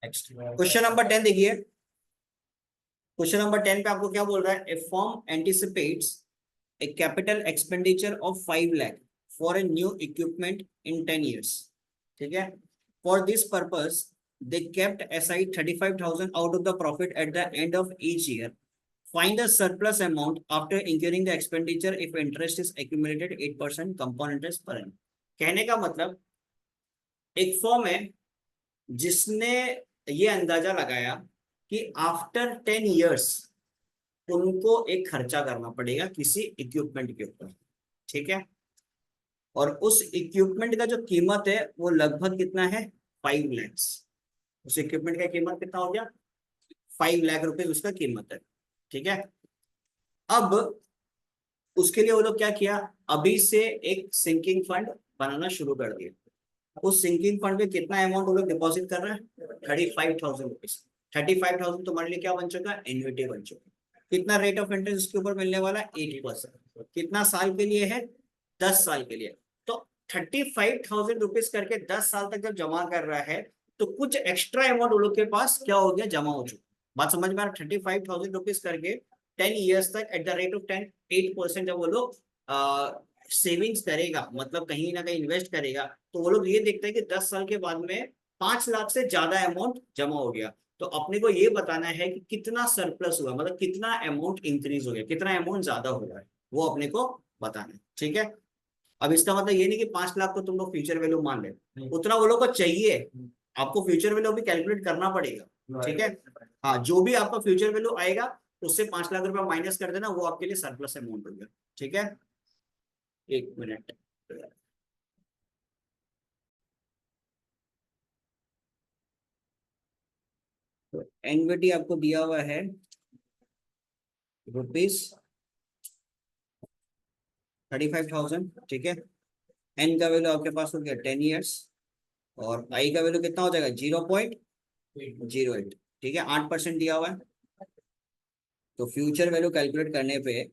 Next question number 10 देखिए। Question number 10 पे आपको क्या बोल रहा है? A firm anticipates a capital expenditure of 5 lakh for a new equipment in 10 years। ठीक है। For this purpose they kept aside 35,000 out of the profit at the end of each year. Find the surplus amount after incurring the expenditure if interest is accumulated 8% compound interest per annum। कहने का मतलब एक form है जिसने ये अंदाजा लगाया कि आफ्टर 10 years उनको एक खर्चा करना पड़ेगा किसी इक्विपमेंट के ऊपर। ठीक है। और उस इक्विपमेंट का जो कीमत है वो लगभग कितना है? 5 lakhs। उस इक्विपमेंट का कीमत कितना हो गया? 5 लाख रुपए उसका कीमत है। ठीक है। अब उसके लिए वो लोग क्या किया? अभी से एक सिंकिंग फंड बनाना शुरू कर दिया। उस सिंकिंग फंड में कितना अमाउंट वो लोग डिपॉजिट कर रहे हैं? 35,000 रुपीज। 35,000 तुम्हारे लिए क्या बन चुका? एन्युटी बन चुका। कितना रेट ऑफ इंटरेस्ट इसके ऊपर मिलने वाला? 8%। कितना साल के लिए है? 10 साल के लिए। तो 35,000 रुपीज करके 10 साल तक जब जमा कर रहा है तो कुछ एक्स्ट्रा अमाउंट वो लोग के पास क्या हो गया? जमा हो चुका। बात समझ में आ रहा? 35,000 रुपीज करके 10 years तक एट द रेट ऑफ 8% जब वो लोग सेविंग्स करेगा, मतलब कहीं ना कहीं इन्वेस्ट करेगा, तो वो लोग ये देखते हैं कि 10 साल के बाद में 5 लाख से ज्यादा अमाउंट जमा हो गया। तो अपने को ये बताना है कि कितना सरप्लस हुआ, मतलब कितना अमाउंट इंक्रीज हो गया, कितना अमाउंट ज्यादा हो रहा है, वो अपने को बताना है। ठीक है। अब इसका मतलब ये नहीं कि 5 लाख को तुम लोग फ्यूचर वैल्यू मान ले, उतना वो लोग को चाहिए। आपको फ्यूचर वैल्यू भी कैलकुलेट करना पड़ेगा। ठीक है। हाँ, जो भी आपका फ्यूचर वैल्यू आएगा उससे 5 लाख रुपया माइनस कर देना, वो आपके लिए सरप्लस अमाउंट हो गया। ठीक है। 1 मिनट। तो एनवीटी आपको दिया हुआ है ₹35,000। ठीक है। एन का वैल्यू आपके पास हो गया 10 years। और आई का वैल्यू कितना हो जाएगा? 0.08। ठीक है। 8% दिया हुआ है। तो फ्यूचर वैल्यू कैलकुलेट करने पे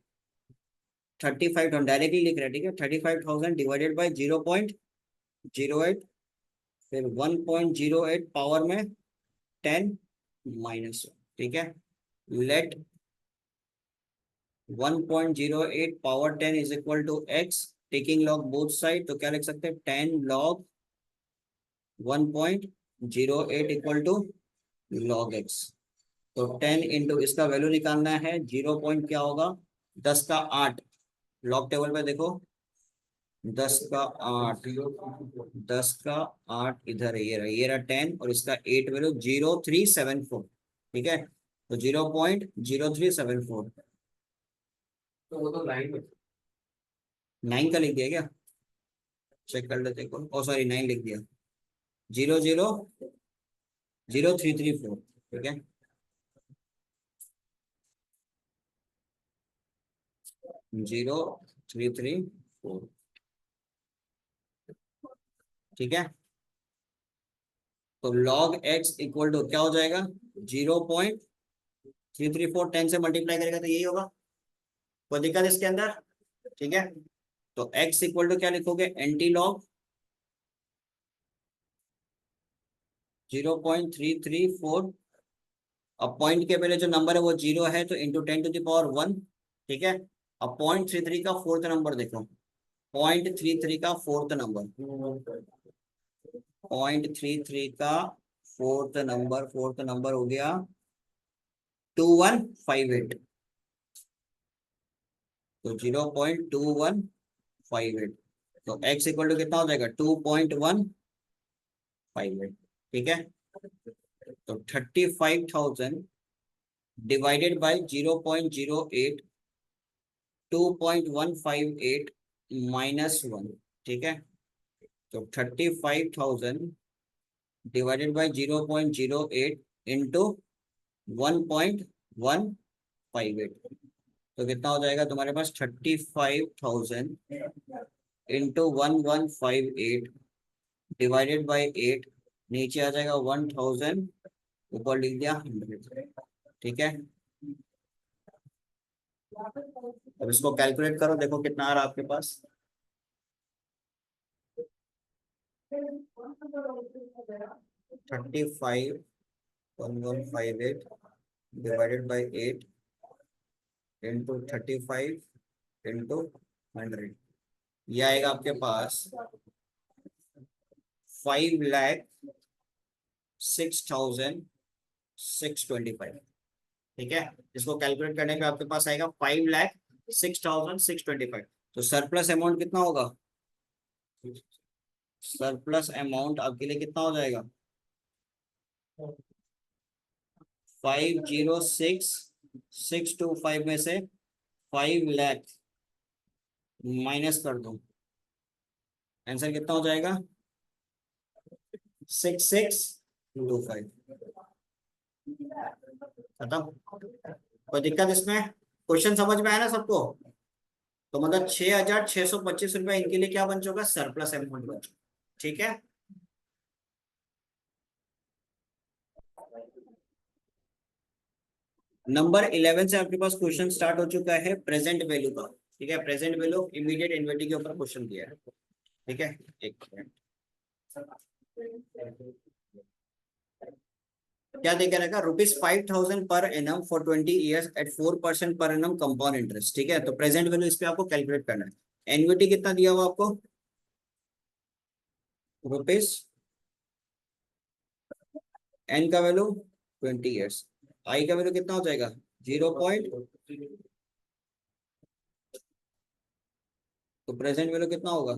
35,000 डायरेक्टली लिख रहे हैं। ठीक है। 35,000 डिवाइडेड बाई 0.08, फिर 1.08 पावर में 10 -1। ठीक है। Let 1.08 power 10 is equal to x. Taking log both side, तो क्या लिख सकते हैं? 10 log 1.08 equal to log x। तो 10 इंटू इसका वैल्यू निकालना है 0 पॉइंट क्या होगा? 10 का 8। लॉग टेबल पे देखो, 10 का 8, 10 का 8 इधर है, ये रहा 10 और इसका 8 वैल्यू 0.374। ठीक है। तो 0.0374। तो वो तो लाइन में 9 का लिख दिया क्या? चेक कर लेते हैं। ओ सॉरी, 9 लिख दिया। 0.00334। ठीक है। 0.334। ठीक है। तो log x इक्वल टू क्या हो जाएगा? 0.334। 10 से मल्टीप्लाई करेगा तो यही होगा। कोई दिक्कत इसके अंदर? ठीक है। तो x इक्वल टू क्या लिखोगे? Anti log 0.334। अब पॉइंट के पहले जो नंबर है वो 0 है, तो इंटू 10⁻1। ठीक है। अब 0.33 का फोर्थ नंबर देखो। 0.33 का फोर्थ नंबर, 0.33 का फोर्थ नंबर हो गया 2158। तो 0.2158। तो x इक्वल टू कितना हो जाएगा? 2.158। ठीक है। तो 35,000 डिवाइडेड बाई 0.08, 2.158 -1। ठीक है। तो 35,000 डिवाइडेड बाई 0.08 इंटू 1.158। तो कितना हो जाएगा तुम्हारे पास? 35,000 इंटू 1158 डिवाइडेड बाई 8। नीचे आ जाएगा 1,000, ऊपर लिख दिया 100। ठीक है। अब इसको कैलकुलेट करो, देखो कितना आ रहा है आपके पास। 35 1158 डिवाइडेड बाई 8 इंटू 35 इंटू 100, ये आएगा आपके पास 5,06,625। ठीक है, इसको कैलकुलेट करने पे आपके पास आएगा 5,06,625। तो सरप्लस अमाउंट कितना होगा? सरप्लस अमाउंट आपके लिए कितना हो जाएगा? 5,06,625 में से 5 लाख माइनस कर दो, आंसर कितना हो जाएगा? 6,625। खत्म। कोई दिक्कत इसमें? क्वेश्चन समझ में आया ना सबको? तो मतलब 6,625 रुपया इनके लिए क्या बन चुका? सरप्लस अमाउंट बन चुका। ठीक है, नंबर 11 से आपके पास क्वेश्चन स्टार्ट हो चुका है प्रेजेंट वैल्यू का। ठीक है, प्रेजेंट वैल्यू इमीडिएट इन्वेंटरी के ऊपर क्वेश्चन दिया है। ठीक है, एक मिनट, क्या देखा रखा? ₹5,000 per annum for 20 years eight 4% per annum compound interest. ठीक है, तो प्रेजेंट वैल्यू इस पे आपको कैलकुलेट करना है। एन्युटी कितना दिया हुआ आपको? रुपीज एन का वैल्यू 20 ईयर्स, आई का वैल्यू कितना हो जाएगा? 0. तो प्रेजेंट वैल्यू कितना होगा?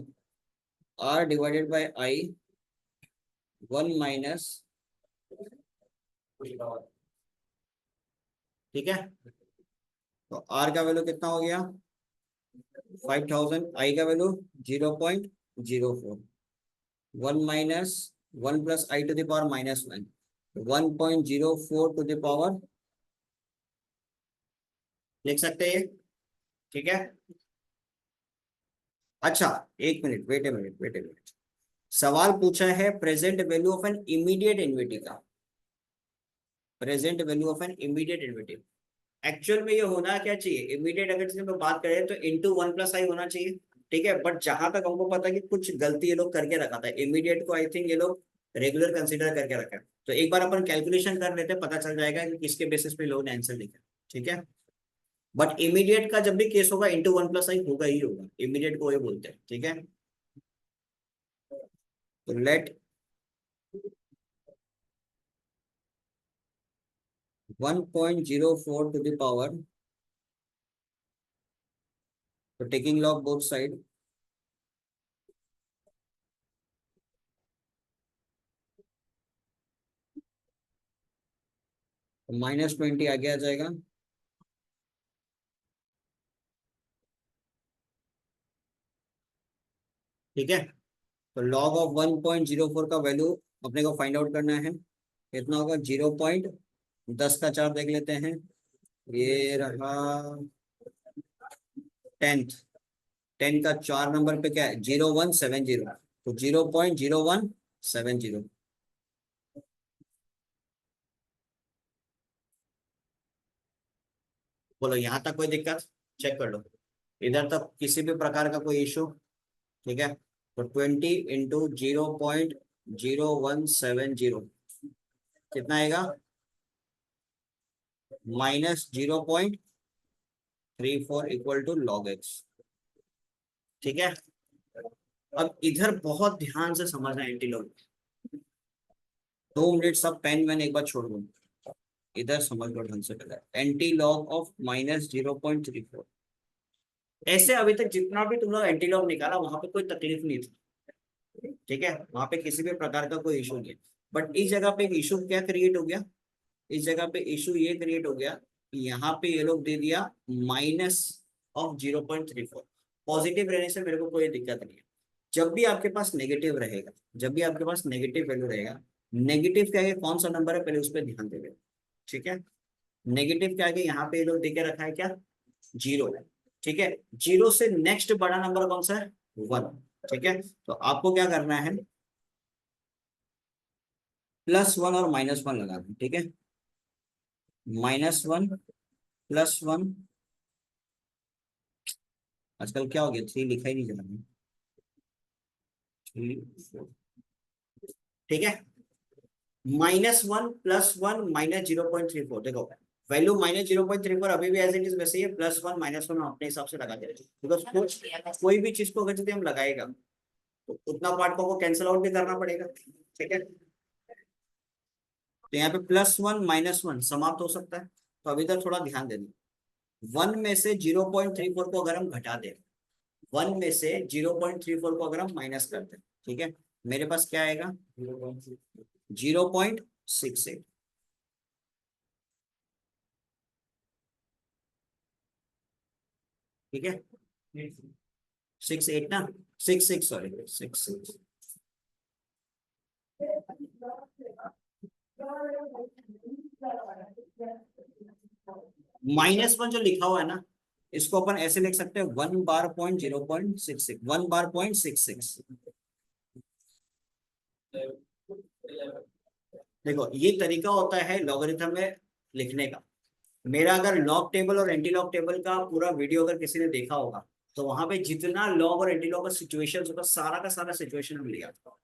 R divided by i 1 minus. ठीक है, तो आर का वैल्यू कितना हो गया? 5,000। आई का value 0.04। 1 - 1 plus i to the power -1, 1.04 to the power, लिख सकते हैं। ठीक है, अच्छा, एक मिनट, वेट ए मिनट। सवाल पूछा है present value of an immediate inventory का। Present value of an immediate inventory, actual में ये होना क्या चाहिए? इमीडिएट अगर से बात करें तो इंटू 1 + i होना चाहिए। ठीक है, बट जहां तक हमको पता है कि कुछ गलती ये लोग करके रखा था, इमीडिएट को आई थिंक ये लोग रेगुलर कंसीडर करके रखा है। तो एक बार अपन कैलकुलेशन कर लेते हैं, पता चल जाएगा कि किसके बेसिस पे लोगों ने आंसर लिखा। ठीक है, बट इमीडिएट का जब भी केस होगा इंटू 1 + i होगा ही होगा, इमीडिएट को ये बोलते हैं। ठीक है, तो लेट 1.04 टू द पावर, तो टेकिंग लॉग बोथ साइड, -20 आगे आ जाएगा। ठीक है, तो लॉग ऑफ 1.04 का वैल्यू अपने को फाइंड आउट करना है। कितना होगा? 0.10 का 4 देख लेते हैं, ये रहा 10th। 10 का 4 नंबर पे क्या है? 0170, तो 0.0170। बोलो यहाँ तक कोई दिक्कत? चेक कर लो, इधर तक किसी भी प्रकार का कोई इशू? ठीक है, तो 20 इंटू 0.0170 कितना आएगा? -0.34 इक्वल टू लॉग एक्स। ठीक है, अब इधर बहुत ध्यान से समझना एंटी लॉग। 2 मिनट सब पेन मैन एक बार छोड़ दो, इधर समझ लो ढंग से। पहले एंटी लॉग ऑफ -0.34, ऐसे अभी तक जितना भी तुम लोग एंटी लॉग निकाला वहां पे कोई तकलीफ नहीं थी। ठीक है, वहां पे किसी भी प्रकार का कोई इशू नहीं है। बट इस जगह पे एक इशू क्या क्रिएट हो गया? इस जगह पे इशू ये क्रिएट हो गया कि यहाँ पे ये लोग दे दिया -0.34। पॉजिटिव रहने से मेरे को कोई दिक्कत नहीं है। जब भी आपके पास नेगेटिव रहेगा, जब भी आपके पास नेगेटिव वैल्यू रहेगा, नेगेटिव के आगे कौन सा नंबर है पहले उस पर ध्यान देगा। ठीक है, नेगेटिव के आगे यहाँ पे ये लोग देके रखा है क्या? 0 है। ठीक है, 0 से नेक्स्ट बड़ा नंबर कौन सा है? 1। ठीक है, तो आपको क्या करना है? +1 और -1 लगा दें। ठीक है, -1 +1, आजकल क्या हो गया, 3 लिखा ही नहीं जा रहा है। 3 4। ठीक है, -1 +1 -0.34, देखो वैल्यू -0.34 अभी भी एज इट इज वैसे ही है, +1 -1 हम अपने हिसाब से लगा दे रहे हैं, बिकॉज कोई भी चीज को अगर यदि हम लगाएगा तो उतना पार्ट को कैंसिल आउट भी करना पड़ेगा, ठीक है। तो यहाँ पे +1 -1 समाप्त हो सकता है, तो अभी तक थोड़ा ध्यान देना। 1 में से 0.34 को अगर हम घटा दें, 1 में से 0.34 को अगर हम माइनस करते हैं, ठीक है, मेरे पास क्या आएगा 0.68, ठीक है, 68 ना, 66, सॉरी 66। -1 जो लिखा हुआ है ना, इसको अपन ऐसे लिख सकते हैं 1 बार पॉइंट 0.66, 1 बार पॉइंट 66। देखो ये तरीका होता है लॉगरिथम में लिखने का। मेरा अगर लॉग टेबल और एंटी लॉग टेबल का पूरा वीडियो अगर किसी ने देखा होगा, तो वहां पे जितना लॉग और एंटी लॉग का सिचुएशन होगा, सारा का सारा सिचुएशन हम लिया था।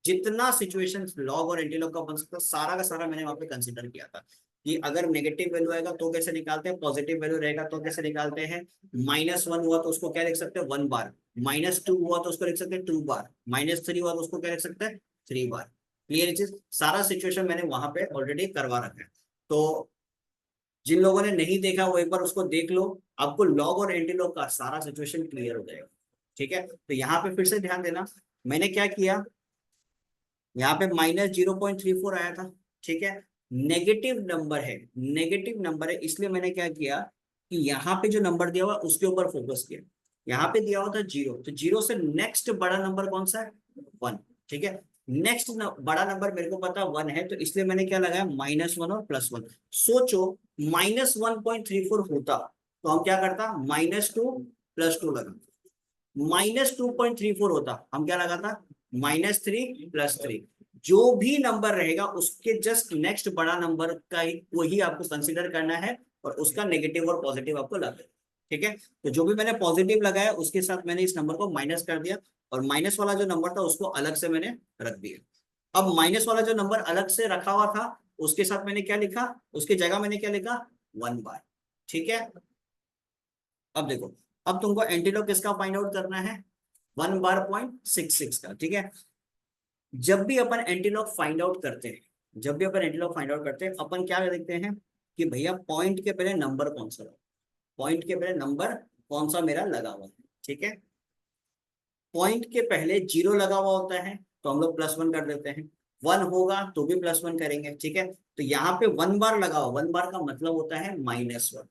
जितना सिचुएशन लॉग और एंटी लॉग का बन सकता है, सारा का सारा मैंने वहां पे कंसिडर किया था कि अगर नेगेटिव वैल्यू आएगा तो कैसे निकालते हैं, पॉजिटिव वैल्यू रहेगा तो कैसे निकालते हैं। -1 हुआ तो उसको क्या लिख सकते हैं 1 बार, -2 हुआ तो उसको लिख सकते हैं 2 बार, -3 हुआ तो उसको क्या लिख सकते हैं 3 बार। क्लियर चीज, सारा सिचुएशन मैंने वहां पे ऑलरेडी करवा रखा है। तो जिन लोगों ने नहीं देखा वो एक बार उसको देख लो, आपको लॉग और एंटी लॉग का सारा सिचुएशन क्लियर हो जाएगा, ठीक है। तो यहाँ पे फिर से ध्यान देना, मैंने क्या किया, यहाँ पे -0.34 आया था, ठीक है, नेगेटिव नंबर है, नेगेटिव नंबर है, इसलिए मैंने क्या किया कि यहाँ पे जो नंबर दिया हुआ उसके ऊपर फोकस किया। यहाँ पे दिया हुआ था 0, तो 0 से नेक्स्ट बड़ा नंबर कौन सा है 1, ठीक है। नेक्स्ट बड़ा नंबर मेरे को पता 1 है, तो इसलिए मैंने क्या लगाया -1 और +1। सोचो -1.34 होता तो हम क्या करता, -2 +2 लगा, -2.34 होता हम क्या लगाता, -3 +3। जो भी नंबर रहेगा उसके जस्ट नेक्स्ट बड़ा नंबर का ही वही आपको कंसिडर करना है, और उसका नेगेटिव और पॉजिटिव आपको लगाना है, ठीक है। तो जो भी मैंने पॉजिटिव लगाया उसके साथ मैंने इस नंबर को माइनस कर दिया, और माइनस वाला जो नंबर था उसको अलग से मैंने रख दिया। अब माइनस वाला जो नंबर अलग से रखा हुआ था उसके साथ मैंने क्या लिखा, उसकी जगह मैंने क्या लिखा 1 बार, ठीक है। अब देखो, अब तुमको एंटीलोग किसका फाइंड आउट करना है, 1 बार .66 का, ठीक है। जब भी अपन एंटीलॉग फाइंड आउट करते हैं, जब भी अपन एंटीलॉग फाइंड आउट करते हैं, अपन क्या देखते हैं कि भैया पॉइंट के पहले नंबर कौन सा, पॉइंट के पहले नंबर कौन सा मेरा लगा हुआ है, ठीक है। पॉइंट के पहले 0 लगा हुआ होता है तो हम लोग +1 कर देते हैं, 1 होगा तो भी +1 करेंगे, ठीक है। तो यहाँ पे 1 बार लगा हुआ, 1 बार का मतलब होता है -1,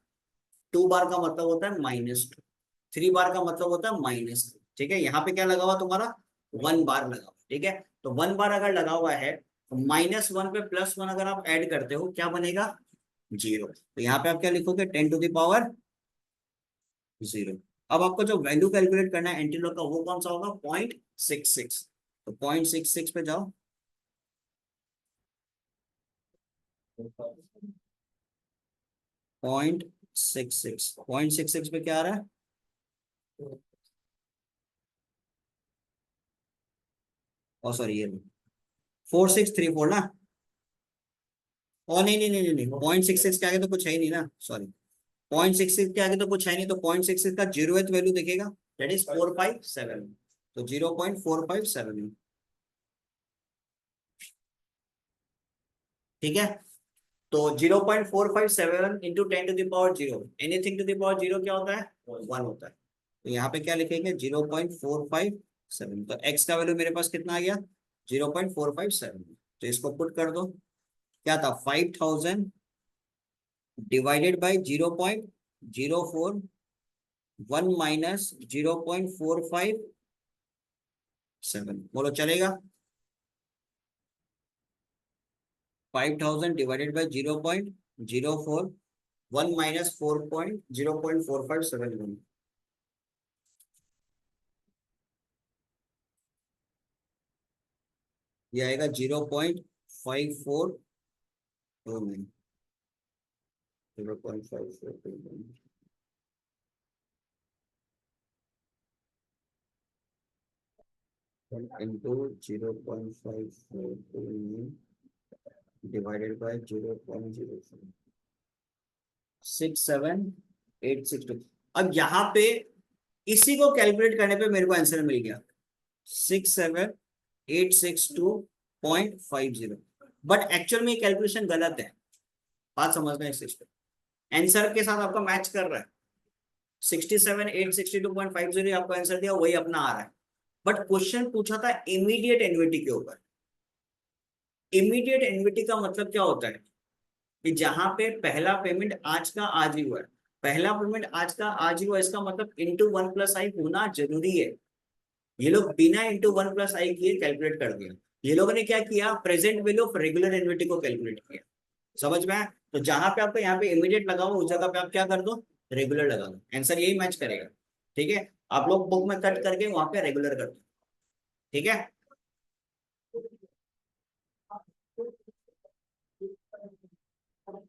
2 बार का मतलब होता है -2, 3 बार का मतलब होता है -3, ठीक है। यहाँ पे क्या लगा हुआ तुम्हारा 1 बार लगा हुआ, ठीक है। तो 1 बार अगर लगा हुआ है तो -1 पे +1 अगर आप ऐड करते हो क्या बनेगा 0, तो यहाँ पे आप क्या लिखोगे 10⁻0। अब आपको जो वैल्यू कैलकुलेट करना है एंटीलोग का वो कौन सा होगा 0.66, तो 0.66 पे जाओ, 0.66 पे क्या आ रहा है, और सॉरी ये 4634 ना, और नहीं नहीं नहीं नहीं नहीं, 0.66 के आगे तो कुछ है ही नहीं ना, सॉरी 0.66 के आगे तो कुछ है नहीं, तो 0.66 का 0th वैल्यू दिखेगा, दैट इज 457, तो 0.457, ठीक है। तो 0.457 into 10⁻0, anything to the power zero क्या होता है 1 होता है, तो यहाँ पे क्या लिखेंगे 0.457, तो x का वैल्यू मेरे पास कितना आ गया 0.457, तो इसको पुट कर दो, क्या था 5000 डिवाइडेड बाई 0.041 -0.457, बोलो चलेगा, 5000 डिवाइडेड बाई 0.041 -4.0.4571, ये आएगा 0.5429, 0.5429, इंटू 0.5429 डिवाइडेड बाय 0.06786 अब यहाँ पे इसी को कैलकुलेट करने पे मेरे को आंसर मिल गया 67862.50 बट एक्चुअल में कैलकुलेशन गलत है बात समझना है इस चीज पे आंसर के साथ आपका मैच कर रहा है 67862.50 आपको आंसर दिया वही अपना आ रहा है बट क्वेश्चन पूछा था इमीडिएट एन्युटी के ऊपर इमीडिएट एन्युटी का मतलब क्या होता है कि जहां पे पहला पेमेंट आज का आज ही हुआ है पहला पेमेंट आज का आज ही हुआ इसका मतलब इंटू 1+i होना जरूरी है ये लोग बिना इंटू 1+i किए कैलकुलेट कर दिया ये लोगों ने क्या किया present value of regular annuity को कैलकुलेट किया समझ में आया तो जहां पे आपको यहाँ पे इमीडिएट लगा हुआ उस जगह पे आप क्या कर दो रेगुलर लगा दो आंसर यही मैच करेगा ठीक है आप लोग बुक में कट करके वहां पे रेगुलर कर दो ठीक है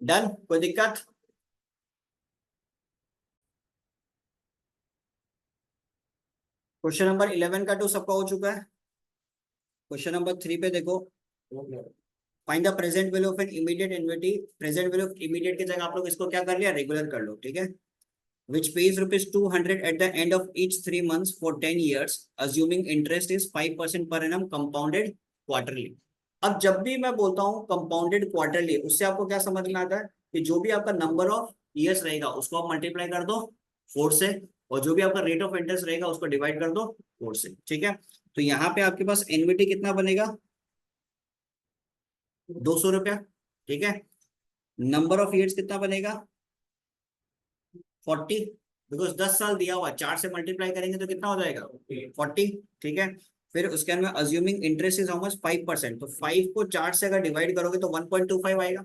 डन कोई दिक्कत क्वेश्चन नंबर 11 का 2 सबका हो चुका है क्वेश्चन नंबर 3 पे देखो find the present value of an immediate annuity present value of immediate की जगह आप लोग इसको क्या कर लिया रेगुलर कर लो ठीक है which pays rupees 200 at the end of each 3 months for 10 years assuming interest is 5% per annum compounded quarterly अब जब भी मैं बोलता हूँ कंपाउंडेड क्वार्टरली उससे आपको क्या समझ में आता है कि जो भी आपका नंबर ऑफ ईयर्स रहेगा उसको आप मल्टीप्लाई कर दो 4 से और जो भी आपका रेट ऑफ इंटरेस्ट रहेगा उसको डिवाइड कर दो 4 से ठीक है तो यहाँ पे आपके पास एन्युटी कितना बनेगा 200 रुपया ठीक है नंबर ऑफ ईयर्स कितना बनेगा 40 बिकॉज 10 साल दिया हुआ 4 से मल्टीप्लाई करेंगे तो कितना हो जाएगा 40 ठीक है फिर उसके अंदर assuming interest is how much 5% तो 5 को 4 से अगर डिवाइड करोगे तो 1.25 आएगा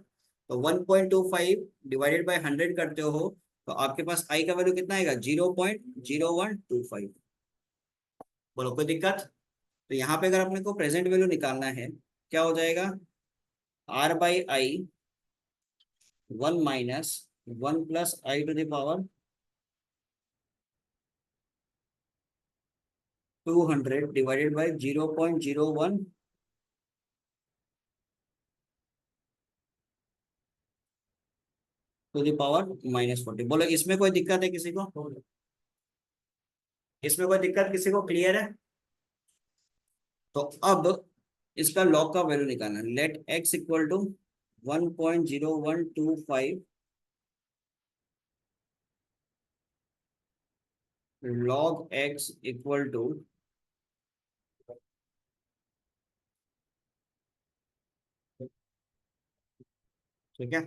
तो 1.25 डिवाइडेड बाय 100 करते हो तो आपके पास आई का वैल्यू कितना आएगा 0.0125 बोलो कोई दिक्कत तो यहाँ पे अगर अपने को प्रेजेंट वैल्यू निकालना है क्या हो जाएगा r/i 1 minus 1+i⁻² 200 divided by 0.01 to the power -40 बोलो इसमें कोई दिक्कत है किसी को इसमें कोई दिक्कत किसी को क्लियर है तो अब इसका लॉग का वैल्यू निकालना let x equal to 1.0125 log x equal to ठीक है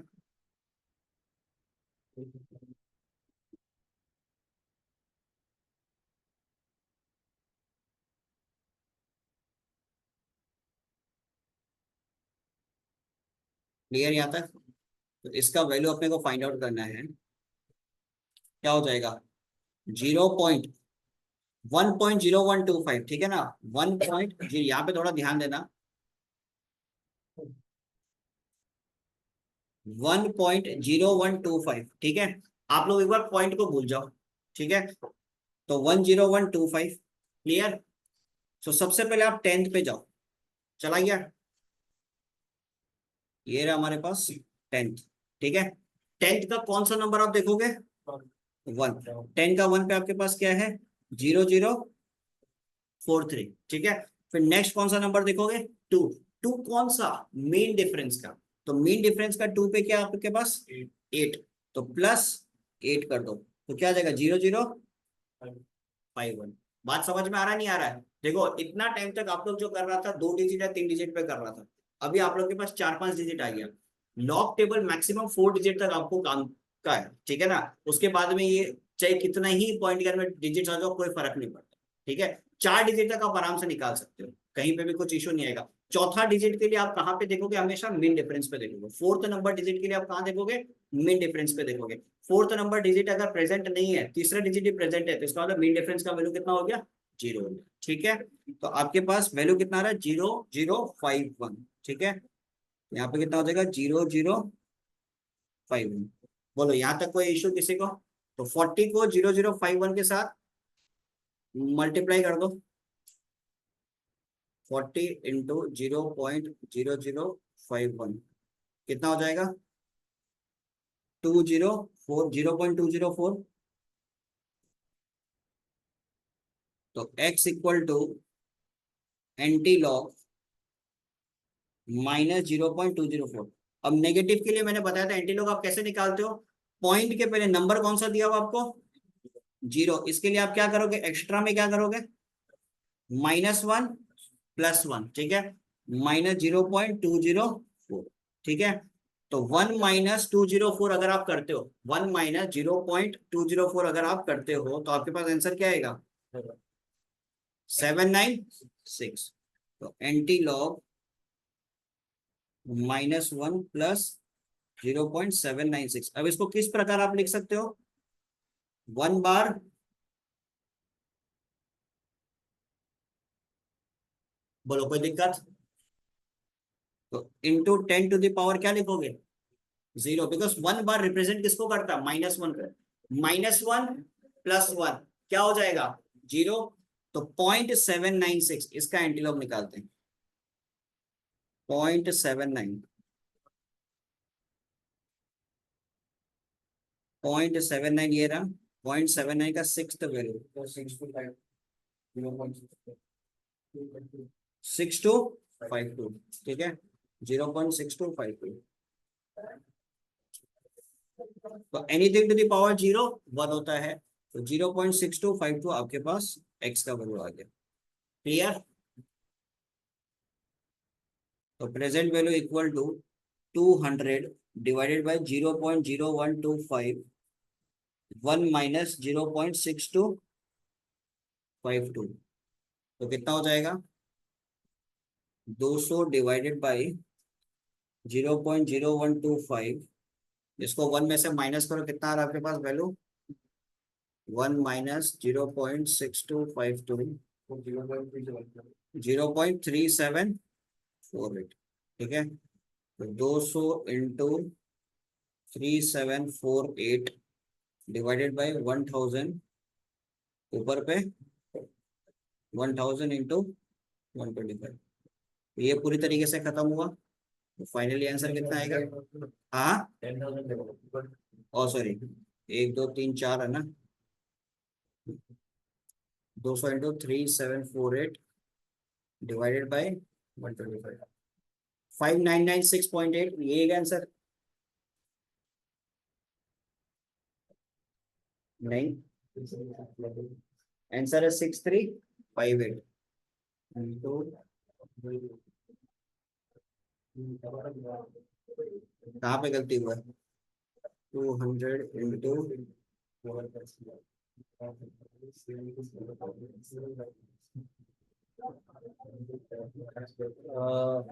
क्लियर यहाँ तक तो इसका वैल्यू अपने को फाइंड आउट करना है क्या हो जाएगा 1.0125 ठीक है ना 1.0 यहाँ पे थोड़ा ध्यान देना 1.0125 ठीक है आप लोग एक बार पॉइंट को भूल जाओ ठीक है तो 10125 क्लियर तो सबसे पहले आप 10th पे जाओ चला गया ये रहा हमारे पास 10th ठीक है 10th का कौन सा नंबर आप देखोगे 1 10 का 1 पे आपके पास क्या है 0043 ठीक है फिर नेक्स्ट कौन सा नंबर देखोगे 2 2 कौन सा मेन डिफरेंस का तो मेन डिफरेंस का 2 पे क्या आपके पास 8 तो +8 कर दो तो क्या आ जाएगा 0051 बात समझ में आ रहा नहीं आ रहा है देखो इतना टाइम तक आप लोग जो कर रहा था 2 डिजिट या 3 डिजिट पे कर रहा था अभी आप लोग के पास 4-5 डिजिट आ गया लॉग टेबल मैक्सिमम 4 डिजिट तक आपको काम का है ठीक है ना उसके बाद में ये चाहे कितना ही पॉइंट के में डिजिट आ जाओ कोई फर्क नहीं पड़ता ठीक है 4 डिजिट तक आप आराम से निकाल सकते हो कहीं पे भी कुछ इशू नहीं आएगा चौथा डिजिट के लिए आप कहाँ पे देखोगे हमेशा मेन डिफरेंस पे देखोगे फोर्थ नंबर डिजिट के लिए आप कहाँ देखोगे मेन डिफरेंस पे देखोगे फोर्थ नंबर डिजिट अगर प्रेजेंट नहीं है तीसरा डिजिट ही प्रेजेंट है तो इसका मतलब मेन डिफरेंस का वैल्यू कितना हो गया 0 हो गया ठीक है तो आपके पास वैल्यू कितना आ रहा है 0051 ठीक है यहाँ पे कितना हो जाएगा 0051 बोलो यहाँ तक कोई इशू किसी को तो 40 को 0051 के साथ मल्टीप्लाई कर दो 40 इंटू 0.0051 कितना हो जाएगा 204 0.204। तो x equal to antilog -0.204। अब नेगेटिव के लिए मैंने बताया था एंटी लॉग आप कैसे निकालते हो, पॉइंट के पहले नंबर कौन सा दिया हुआ आपको 0, इसके लिए आप क्या करोगे एक्स्ट्रा में क्या करोगे -1 +1, ठीक है, -0.204, ठीक है। तो 1 - 204 अगर आप करते हो, 1 - 0.204 अगर आप करते हो तो आपके पास आंसर क्या आएगा 796। तो एंटी लॉग -1 + 0.796। अब इसको किस प्रकार आप लिख सकते हो 1 बार बोलो कोई दिक्कत, तो इंटू 10 टू द पावर क्या लिखोगे 0, बिकॉज 1 बार रिप्रेजेंट किसको करता -1 कर, -1 +1 क्या हो जाएगा 0। तो 0.796 इसका एंटीलॉग निकालते हैं 0.79, 0.79 ये रहा, 0.79 का 6th वैल्यू 6252, ठीक है 0.6252। तो एनीथिंग टू द पावर 0 1 होता है, तो 0.6252 आपके पास x का वैल्यू आ गया। क्लियर। तो present value equal to 200 divided by 0.0125, 1 - 0.6252, तो कितना हो जाएगा 200 डिवाइडेड बाई 0.0125, इसको 1 में से माइनस करो कितना आ रहा है आपके पास वैल्यू 1 - 0.6252, 0.3748, ठीक है। तो 200 इंटू 3748 डिवाइडेड बाई 1000, ऊपर पे 1000 इंटू 125, ये पूरी तरीके से खत्म हुआ। तो फाइनली आंसर कितना आएगा, हाँ ओ सॉरी 1 2 3 4 है ना, 200 इंटू 3748 डिवाइडेड बाई 125, 5996.8, ये आंसर नहीं, आंसर है 6358। कहाँ पे गलती हुआ 200 इंटू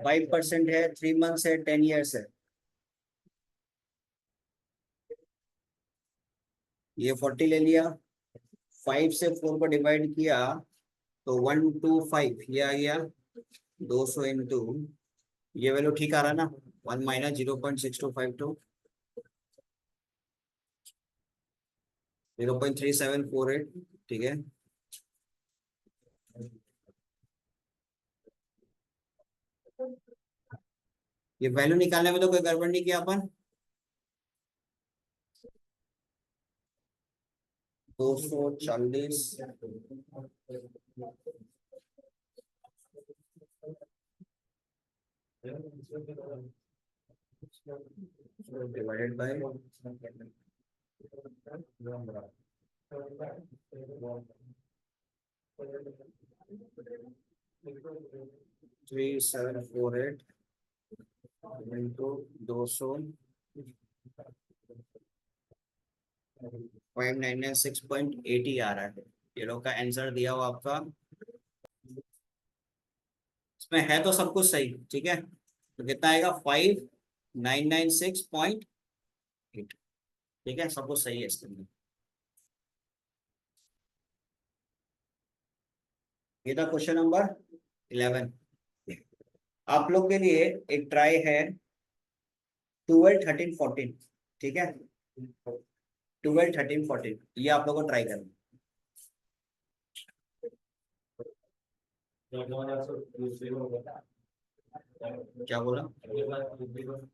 5% है, 3 मंथ्स है, 10 years है, ये 40 ले लिया, 5 से 4 को डिवाइड किया तो 125 ये आ गया, 200 इंटू ये वैल्यू ठीक आ रहा ना 1 - 0.6252, 0.3748, ठीक है। ये वैल्यू निकालने में तो कोई गड़बड़ नहीं किया अपन, 240 डिवाइडेड बाय 3748 इंटू 200, 5996.80 आ रहा है, ये लोग का आंसर दिया हुआ आपका, इसमें है तो सब कुछ सही, ठीक है। तो कितना आएगा 5996.8, ठीक है सब कुछ सही है इसके अंदर। ये था क्वेश्चन नंबर 11। आप लोग के लिए एक ट्राई है 12 13 14, ठीक है 12 13 14, ये आप लोगों को ट्राई करना। क्या बोला